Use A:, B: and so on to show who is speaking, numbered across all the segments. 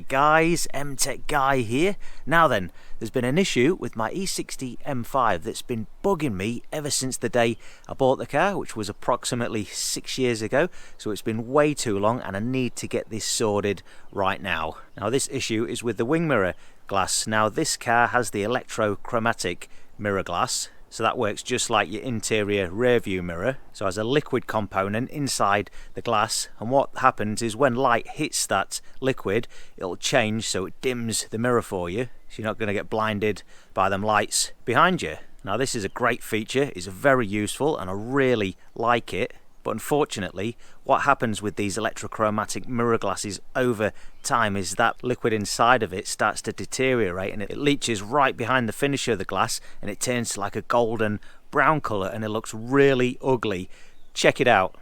A: G'day guys, M-Tech Guy here. Now then, there's been an issue with my E60 M5 that's been bugging me ever since the day I bought the car, which was approximately 6 years ago. So it's been way too long and I need to get this sorted right now. Now this issue is with the wing mirror glass. Now this car has the electrochromatic mirror glass. So that works just like your interior rear view mirror. So it has a liquid component inside the glass, and what happens is when light hits that liquid, it'll change so it dims the mirror for you, so you're not going to get blinded by them lights behind you. Now this is a great feature, it's very useful and I really like it. But unfortunately, what happens with these electrochromatic mirror glasses over time is that liquid inside of it starts to deteriorate and it leaches right behind the finish of the glass and it turns to like a golden brown colour and it looks really ugly. Check it out.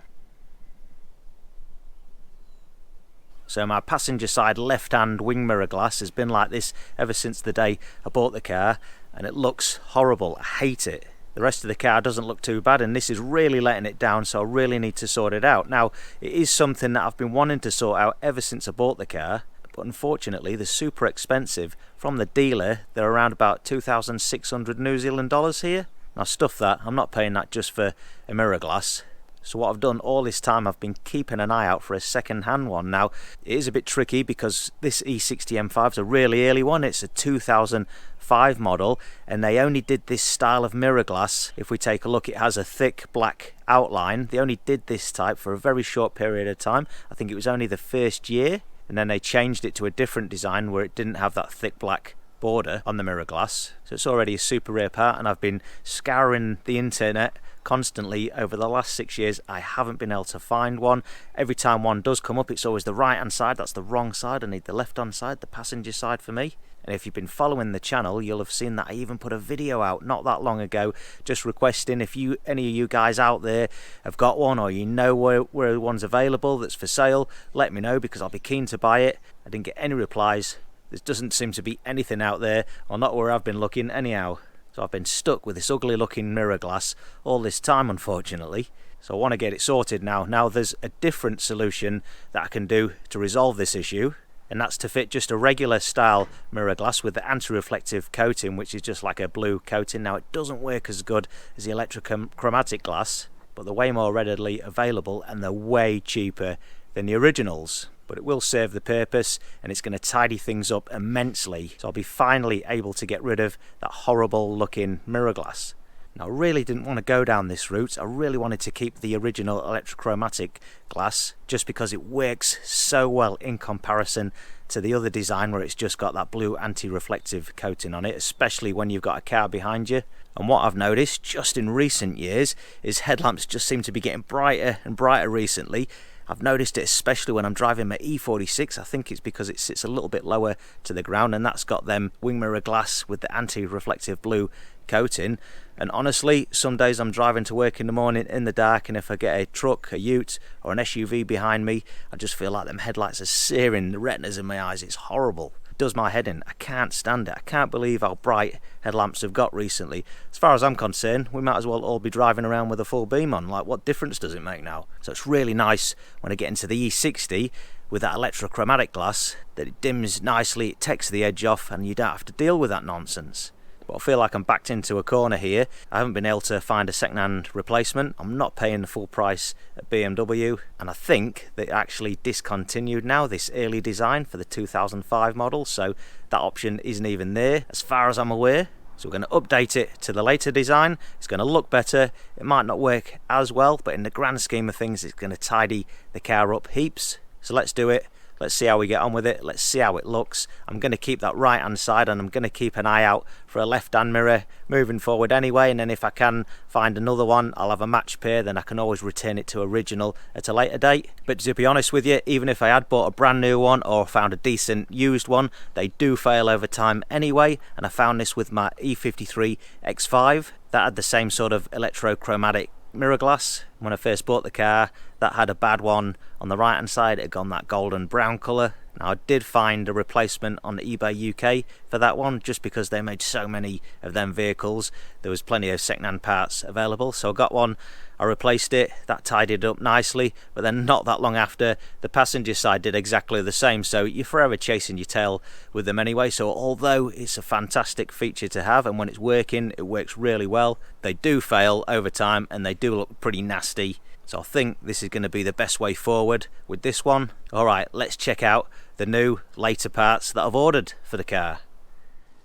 A: So my passenger side left-hand wing mirror glass has been like this ever since the day I bought the car, and it looks horrible. I hate it. The rest of the car doesn't look too bad, and this is really letting it down, so I really need to sort it out. Now, it is something that I've been wanting to sort out ever since I bought the car, but unfortunately they're super expensive. From the dealer, they're around about 2,600 New Zealand dollars here. Now stuff that, I'm not paying that just for a mirror glass. So what I've done all this time, I've been keeping an eye out for a second-hand one. Now, it is a bit tricky because this E60 M5 is a really early one. It's a 2005 model, and they only did this style of mirror glass. If we take a look, it has a thick black outline. They only did this type for a very short period of time. I think it was only the first year, and then they changed it to a different design where it didn't have that thick black border on the mirror glass. So it's already a super rare part, and I've been scouring the internet constantly over the last 6 years. I haven't been able to find one. Every time one does come up, it's always the right hand side. That's the wrong side. I need the left hand side, the passenger side for me. And if you've been following the channel, you'll have seen that I even put a video out not that long ago just requesting if any of you guys out there have got one, or you know where one's available that's for sale, let me know because I'll be keen to buy it. I didn't get any replies. There doesn't seem to be anything out there, or not where I've been looking anyhow. So I've been stuck with this ugly looking mirror glass all this time, unfortunately. So I want to get it sorted now. Now there's a different solution that I can do to resolve this issue, and that's to fit just a regular style mirror glass with the anti-reflective coating, which is just like a blue coating. Now it doesn't work as good as the electrochromatic glass, but they're way more readily available and they're way cheaper than the originals. But it will serve the purpose and it's going to tidy things up immensely. So I'll be finally able to get rid of that horrible looking mirror glass. Now I really didn't want to go down this route. I really wanted to keep the original electrochromatic glass just because it works so well in comparison to the other design where it's just got that blue anti-reflective coating on it, especially when you've got a car behind you. And what I've noticed just in recent years is headlamps just seem to be getting brighter and brighter recently. I've noticed it especially when I'm driving my E46. I think it's because it sits a little bit lower to the ground, and that's got them wing mirror glass with the anti-reflective blue coating. And honestly, some days I'm driving to work in the morning in the dark, and if I get a truck, a ute or an SUV behind me, I just feel like them headlights are searing the retinas in my eyes. It's horrible. It does my head in. I can't stand it. I can't believe how bright headlamps have got recently. As far as I'm concerned, we might as well all be driving around with a full beam on. Like, what difference does it make now? So it's really nice when I get into the E60 with that electrochromatic glass that it dims nicely, it takes the edge off, and you don't have to deal with that nonsense. But I feel like I'm backed into a corner here. I haven't been able to find a second-hand replacement. I'm not paying the full price at BMW, and I think they actually discontinued now this early design for the 2005 model, so that option isn't even there as far as I'm aware. So we're going to update it to the later design. It's going to look better. It might not work as well, but in the grand scheme of things, it's going to tidy the car up heaps. So let's do it. Let's see how we get on with it. Let's see how it looks. I'm going to keep that right hand side, and I'm going to keep an eye out for a left hand mirror moving forward anyway, and then if I can find another one, I'll have a match pair, then I can always return it to original at a later date. But to be honest with you, even if I had bought a brand new one or found a decent used one, they do fail over time anyway, and I found this with my E53 X5 that had the same sort of electrochromatic mirror glass. When I first bought the car, that had a bad one on the right hand side. It had gone that golden brown colour. Now I did find a replacement on eBay UK for that one, just because they made so many of them vehicles. There was plenty of second-hand parts available, so I got one I replaced it, that tidied it up nicely, but then not that long after, the passenger side did exactly the same, so you're forever chasing your tail with them anyway. So although it's a fantastic feature to have, and when it's working, it works really well, they do fail over time and they do look pretty nasty. So I think this is going to be the best way forward with this one. Alright, let's check out the new later parts that I've ordered for the car.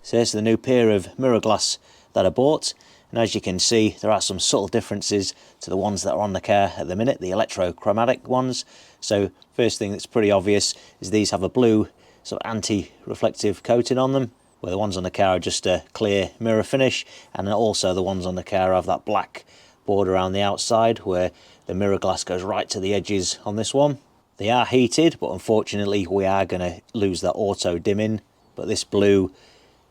A: So here's the new pair of mirror glass that I bought, and as you can see there are some subtle differences to the ones that are on the car at the minute, the electrochromatic ones. So first thing that's pretty obvious is these have a blue sort of anti-reflective coating on them, where the ones on the car are just a clear mirror finish, and also the ones on the car have that black border around the outside where the mirror glass goes right to the edges on this one. They are heated, but unfortunately we are going to lose that auto dimming, but this blue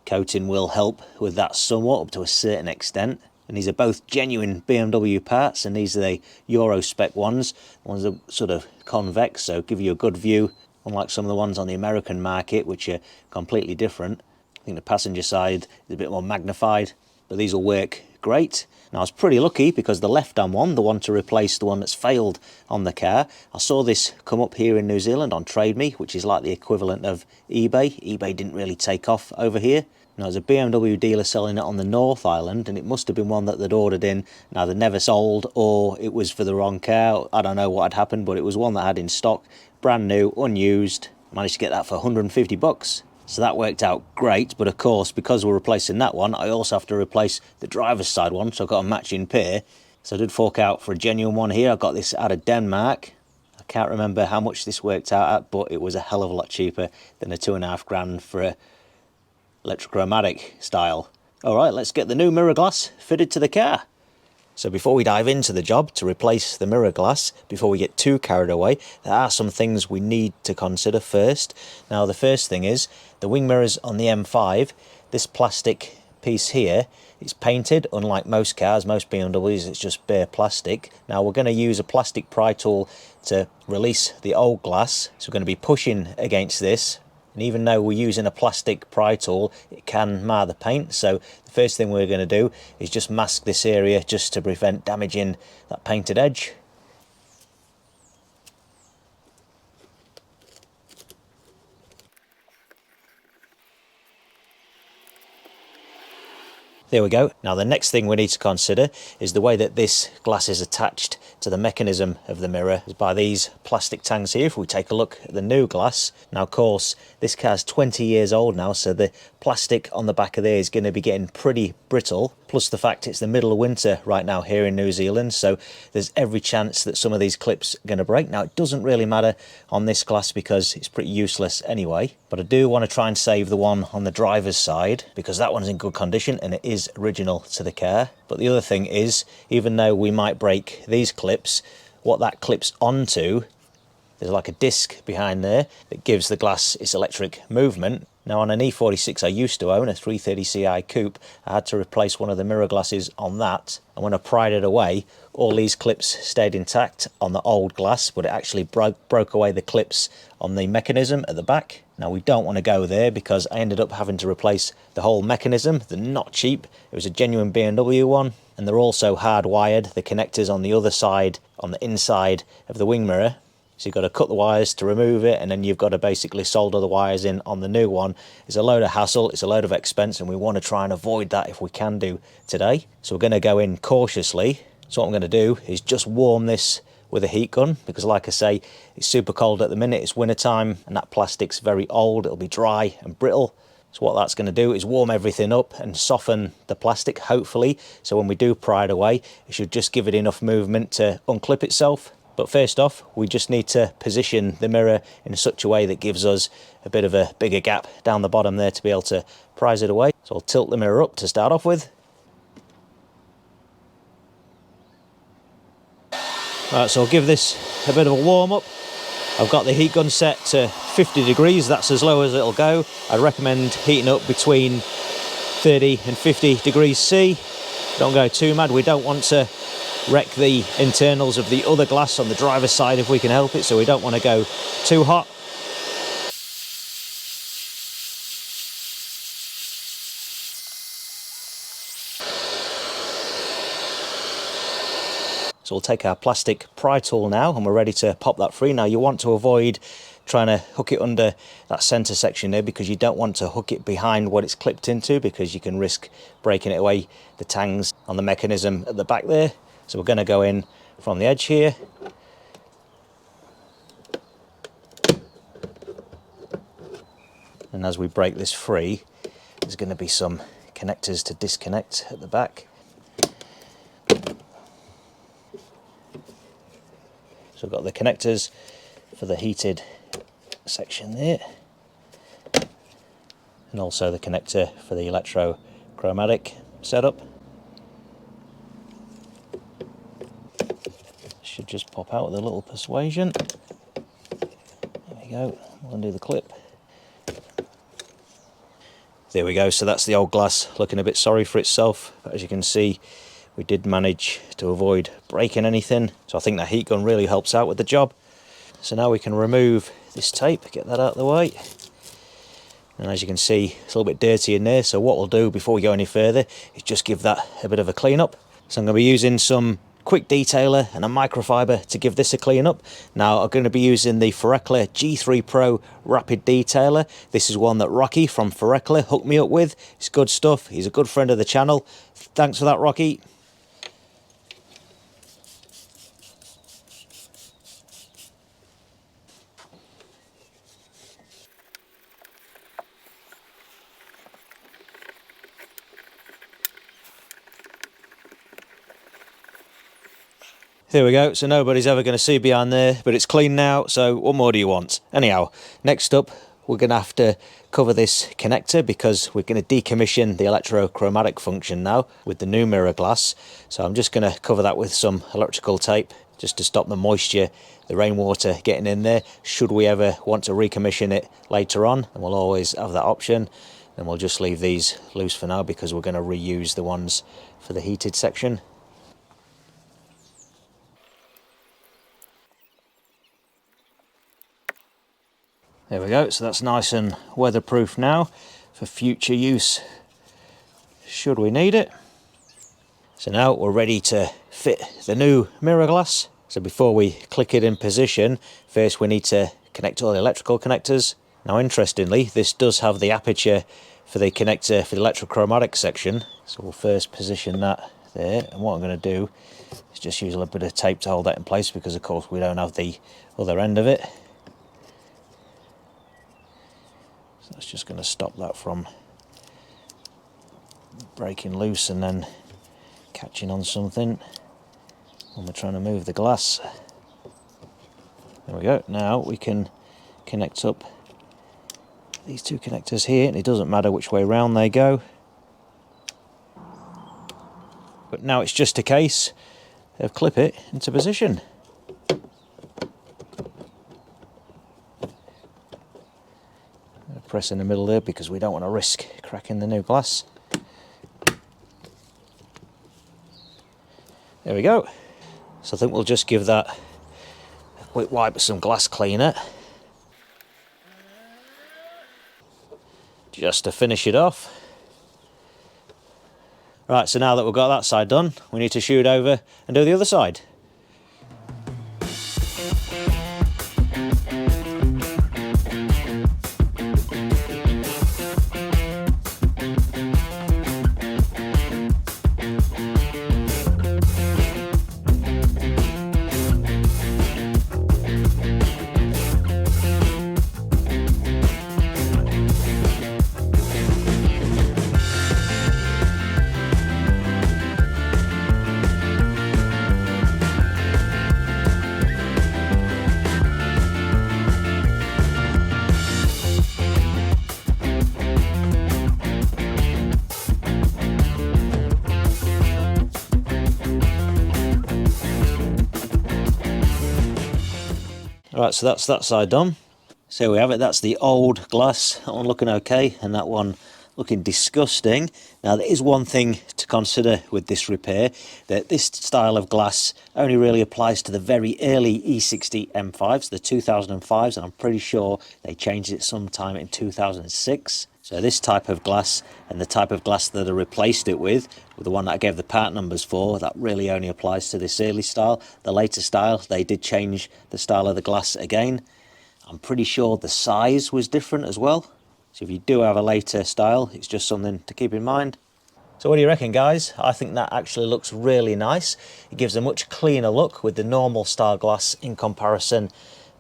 A: coating will help with that somewhat up to a certain extent. And these are both genuine BMW parts, and these are the Euro spec ones. The ones are sort of convex, so give you a good view, unlike some of the ones on the American market which are completely different. I think the passenger side is a bit more magnified, but these will work great. Now I was pretty lucky because the left-hand one, the one to replace the one that's failed on the car, I saw this come up here in New Zealand on Trade Me, which is like the equivalent of eBay. eBay didn't really take off over here. Now there's a BMW dealer selling it on the North Island, and it must have been one that they'd ordered in. Now they never sold, or it was for the wrong car. I don't know what had happened, but it was one that I had in stock, brand new, unused. I managed to get that for 150 bucks. So that worked out great, but of course, because we're replacing that one, I also have to replace the driver's side one, so I've got a matching pair. So I did fork out for a genuine one here. I got this out of Denmark. I can't remember how much this worked out at, but it was a hell of a lot cheaper than a £2.5 for a electrochromatic style. Alright, let's get the new mirror glass fitted to the car. So before we dive into the job to replace the mirror glass, before we get too carried away, there are some things we need to consider first. Now the first thing is, the wing mirrors on the M5, this plastic piece here, it's painted, unlike most cars, most BMWs, it's just bare plastic. Now we're going to use a plastic pry tool to release the old glass, so we're going to be pushing against this. And even though we're using a plastic pry tool, it can mar the paint. So the first thing we're going to do is just mask this area just to prevent damaging that painted edge. There we go. Now the next thing we need to consider is the way that this glass is attached to the mechanism of the mirror is by these plastic tangs here. If we take a look at the new glass, now of course this car's 20 years old now, so the plastic on the back of there is going to be getting pretty brittle, plus the fact it's the middle of winter right now here in New Zealand, so there's every chance that some of these clips are going to break. Now it doesn't really matter on this glass because it's pretty useless anyway, but I do want to try and save the one on the driver's side because that one's in good condition and it is original to the car. But the other thing is, even though we might break these clips, what that clips onto, there's like a disc behind there that gives the glass its electric movement. Now on an E46 I used to own, a 330ci coupe, I had to replace one of the mirror glasses on that, and when I pried it away, all these clips stayed intact on the old glass, but it actually broke away the clips on the mechanism at the back. Now we don't want to go there because I ended up having to replace the whole mechanism. They're not cheap. It was a genuine BMW one, and they're also hardwired, the connectors on the other side, on the inside of the wing mirror. So you've got to cut the wires to remove it, and then you've got to basically solder the wires in on the new one. It's a load of hassle, it's a load of expense, and we want to try and avoid that if we can do today. So we're going to go in cautiously. So what I'm going to do is just warm this with a heat gun, because like I say, it's super cold at the minute, it's winter time, and that plastic's very old, it'll be dry and brittle. So what that's going to do is warm everything up and soften the plastic, hopefully, so when we do pry it away, it should just give it enough movement to unclip itself. But first off, we just need to position the mirror in such a way that gives us a bit of a bigger gap down the bottom there to be able to prise it away. So I'll tilt the mirror up to start off with. Right, so I'll give this a bit of a warm up. I've got the heat gun set to 50 degrees, that's as low as it'll go. I'd recommend heating up between 30 and 50 degrees C. Don't go too mad, we don't want to wreck the internals of the other glass on the driver's side if we can help it, so we don't want to go too hot. So So we'll take our plastic pry tool now and we're ready to pop that free. Now you want to avoid trying to hook it under that centre section there, because you don't want to hook it behind what it's clipped into, because you can risk breaking it away, the tangs on the mechanism at the back there. So we're going to go in from the edge here. And as we break this free, there's going to be some connectors to disconnect at the back. So we've got the connectors for the heated section there, and also the connector for the electrochromatic setup. Should just pop out with a little persuasion. There we go. We'll undo the clip. There we go, so that's the old glass looking a bit sorry for itself, but as you can see we did manage to avoid breaking anything, so I think that heat gun really helps out with the job. So now we can remove this tape, get that out of the way, and as you can see it's a little bit dirty in there, so what we'll do before we go any further is just give that a bit of a clean up. So I'm going to be using some quick detailer and a microfiber to give this a clean up. Now I'm going to be using the Forekler G3 Pro Rapid Detailer. This is one that Rocky from Forekler hooked me up with. It's good stuff. He's a good friend of the channel. Thanks for that, Rocky. There we go, so nobody's ever going to see behind there, but it's clean now, so what more do you want? Anyhow, next up we're going to have to cover this connector, because we're going to decommission the electrochromatic function now with the new mirror glass. So I'm just going to cover that with some electrical tape just to stop the moisture, the rainwater getting in there. Should we ever want to recommission it later on, and we'll always have that option. And we'll just leave these loose for now because we're going to reuse the ones for the heated section. There we go, so that's nice and weatherproof now for future use should we need it. So now we're ready to fit the new mirror glass. So before we click it in position, first we need to connect all the electrical connectors. Now interestingly, this does have the aperture for the connector for the electrochromatic section. So we'll first position that there, and what I'm going to do is just use a little bit of tape to hold that in place, because of course we don't have the other end of it. That's just going to stop that from breaking loose and then catching on something when we're trying to move the glass. There we go. Now we can connect up these two connectors here, and it doesn't matter which way round they go. But now it's just a case of clip it into position. Press in the middle there because we don't want to risk cracking the new glass. There we go. So I think we'll just give that a quick wipe with some glass cleaner just to finish it off. Right, so now that we've got that side done, we need to shoot over and do the other side. Right, so that's that side done. So we have it, that's the old glass, that one looking okay, and that one looking disgusting. Now there is one thing to consider with this repair, that this style of glass only really applies to the very early E60 M5s, the 2005s, and I'm pretty sure they changed it sometime in 2006. So So this type of glass and the type of glass that I replaced it with the one that I gave the part numbers for, that really only applies to this early style. The later style, they did change the style of the glass again. I'm pretty sure the size was different as well. So if you do have a later style, it's just something to keep in mind. So what do you reckon, guys? I think that actually looks really nice. It gives a much cleaner look with the normal style glass in comparison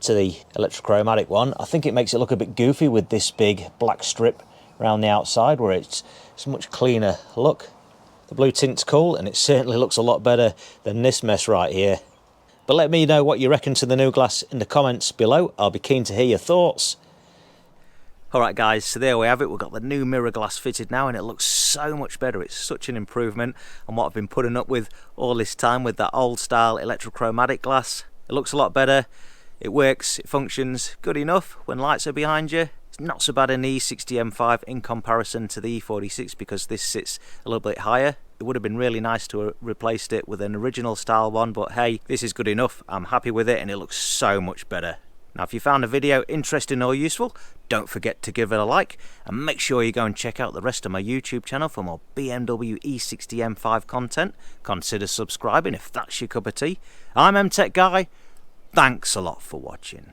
A: to the electrochromatic one. I think it makes it look a bit goofy with this big black strip around the outside, where it's a much cleaner look. The blue tint's cool, and it certainly looks a lot better than this mess right here. But let me know what you reckon to the new glass in the comments below. I'll be keen to hear your thoughts. Alright guys, so there we have it. We've got the new mirror glass fitted now, and it looks so much better. It's such an improvement on what I've been putting up with all this time with that old style electrochromatic glass. It looks a lot better. It works, it functions good enough when lights are behind you. It's not so bad in the E60 M5 in comparison to the E46 because this sits a little bit higher. It would have been really nice to have replaced it with an original style one, but hey, this is good enough. I'm happy with it and it looks so much better. Now if you found the video interesting or useful, don't forget to give it a like, and make sure you go and check out the rest of my YouTube channel for more BMW E60 M5 content. Consider subscribing if that's your cup of tea. I'm MTech Guy. Thanks a lot for watching.